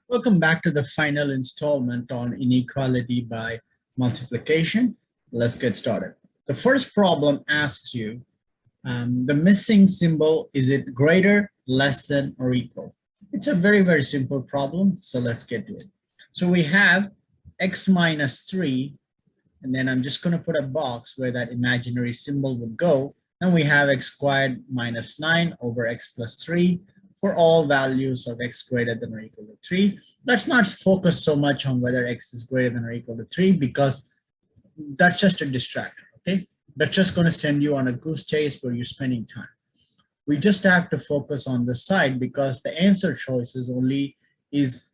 Welcome back to the final installment on inequality by multiplication. Let's get started. The first problem asks you, the missing symbol, is it greater, less than, or equal? It's a very simple problem, so let's get to it. So we have x minus 3, and then I'm just going to put a box where that imaginary symbol would go. Then we have x squared minus 9 over x plus 3 for all values of x greater than or equal to 3. Let's not focus so much on whether x is greater than or equal to 3 because that's just a distractor, okay? That's just going to send you on a goose chase where you're spending time. We just have to focus on the side because the answer choices only is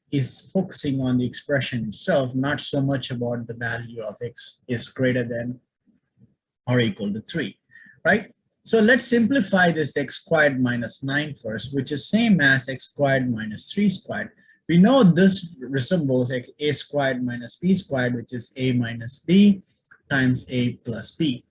focusing on the expression itself, not so much about the value of x is greater than or equal to 3, right? So let's simplify this x squared minus 9 first, which is same as x squared minus 3 squared. We know this resembles a squared minus b squared, which is a minus b times a plus b,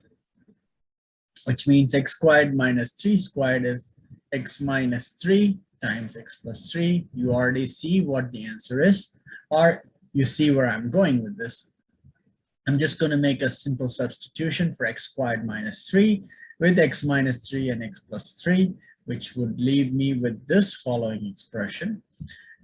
which means x squared minus 3 squared is x minus 3 times x plus 3. You already see what the answer is, or you see where I'm going with this. I'm just going to make a simple substitution for x squared minus 3 with x minus 3 and x plus 3, which would leave me with this following expression.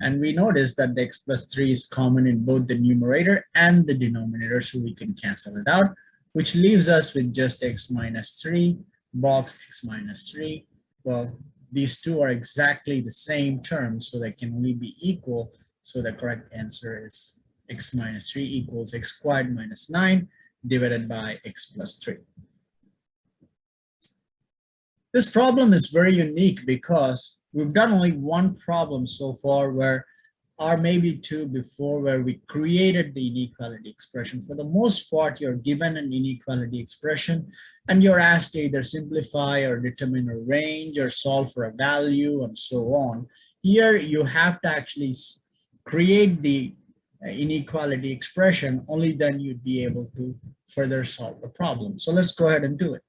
And we notice that the x plus 3 is common in both the numerator and the denominator, so we can cancel it out, which leaves us with just x minus 3, box x minus 3. Well, these two are exactly the same terms, so they can only be equal. So the correct answer is x minus 3 equals x squared minus 9 divided by x plus 3. This problem is very unique because we've done only one problem so far, or maybe two before, where we created the inequality expression. For the most part, you're given an inequality expression and you're asked to either simplify or determine a range or solve for a value and so on. Here you have to actually create the inequality expression, only then you'd be able to further solve the problem. So let's go ahead and do it.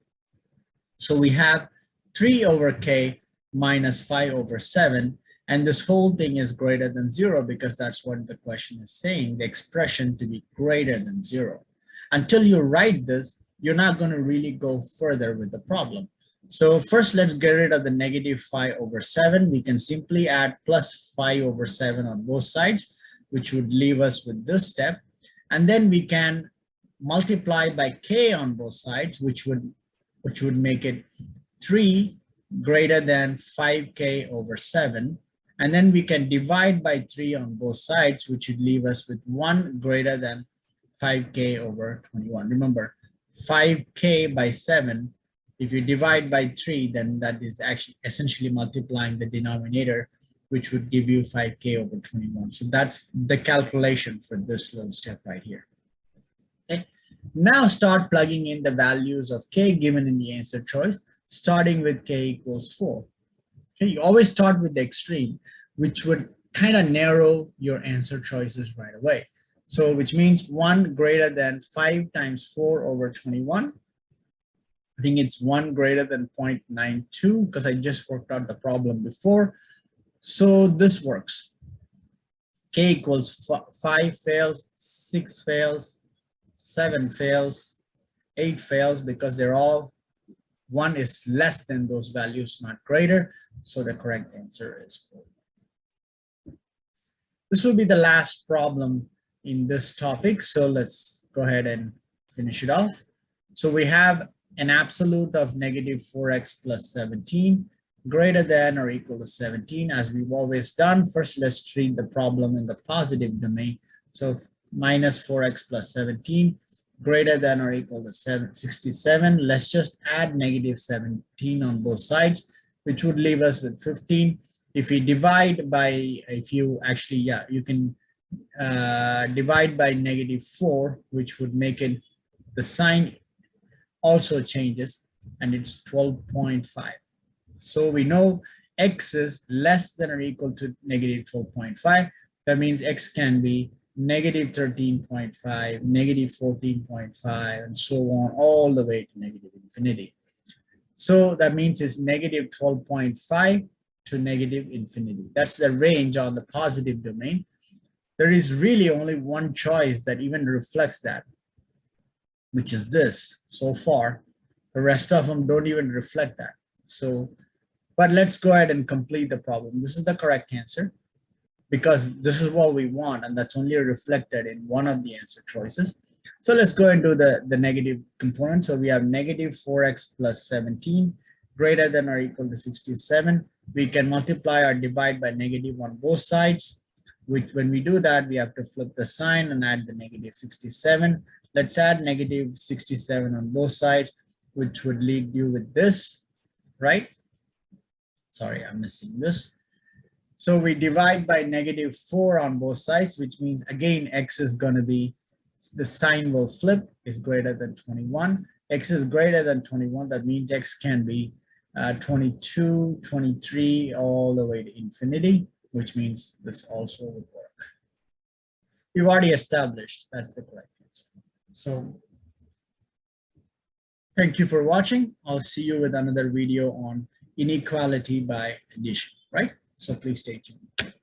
So we have 3 over k minus 5 over 7, and this whole thing is greater than 0 because that's what the question is saying, the expression to be greater than 0. Until you write this, you're not going to really go further with the problem. So first, let's get rid of the negative 5 over 7. We can simply add plus 5 over 7 on both sides, which would leave us with this step. And then we can multiply by k on both sides, which would make it 3 greater than 5k over 7. And then we can divide by 3 on both sides, which would leave us with 1 greater than 5k over 21. Remember, 5k by 7, if you divide by 3, then that is actually essentially multiplying the denominator, which would give you 5k over 21. So that's the calculation for this little step right here. Okay. Now start plugging in the values of k given in the answer choice, starting with k equals 4. Okay, you always start with the extreme, which would kind of narrow your answer choices right away. So which means 1 greater than 5 times 4 over 21. I think it's 1 greater than 0.92 because I just worked out the problem before. So this works. K equals 5 fails, 6 fails, 7 fails, 8 fails because they're all, 1 is less than those values, not greater. So the correct answer is 4. This will be the last problem in this topic. So let's go ahead and finish it off. So we have an absolute of negative 4x plus 17 greater than or equal to 17, as we've always done. First, let's treat the problem in the positive domain. So minus 4x plus 17 greater than or equal to 67. Let's just add negative 17 on both sides, which would leave us with 15. If you divide by, you can divide by negative 4, which would make it, the sign also changes, and it's 12.5. So we know x is less than or equal to negative 12.5. That means x can be negative 13.5, negative 14.5, and so on, all the way to negative infinity. So that means it's negative 12.5 to negative infinity. That's the range on the positive domain. there is really only one choice that even reflects that, which is this. So far, the rest of them don't even reflect that. So, but let's go ahead and complete the problem. This is the correct answer because this is what we want, and that's only reflected in one of the answer choices. So let's go and do the negative component. So we have negative 4x plus 17 greater than or equal to 67. We can multiply or divide by negative on both sides, which when we do that, we have to flip the sign and add the negative 67. Let's add negative 67 on both sides, which would leave you with this, right? Sorry, I'm missing this. So we divide by negative 4 on both sides, which means again, x is going to be, the sign will flip, is greater than 21. X is greater than 21. That means x can be 22, 23, all the way to infinity, which means this also would work. We've already established that's the correct answer. So thank you for watching. I'll see you with another video on inequality by addition, right? So please stay tuned.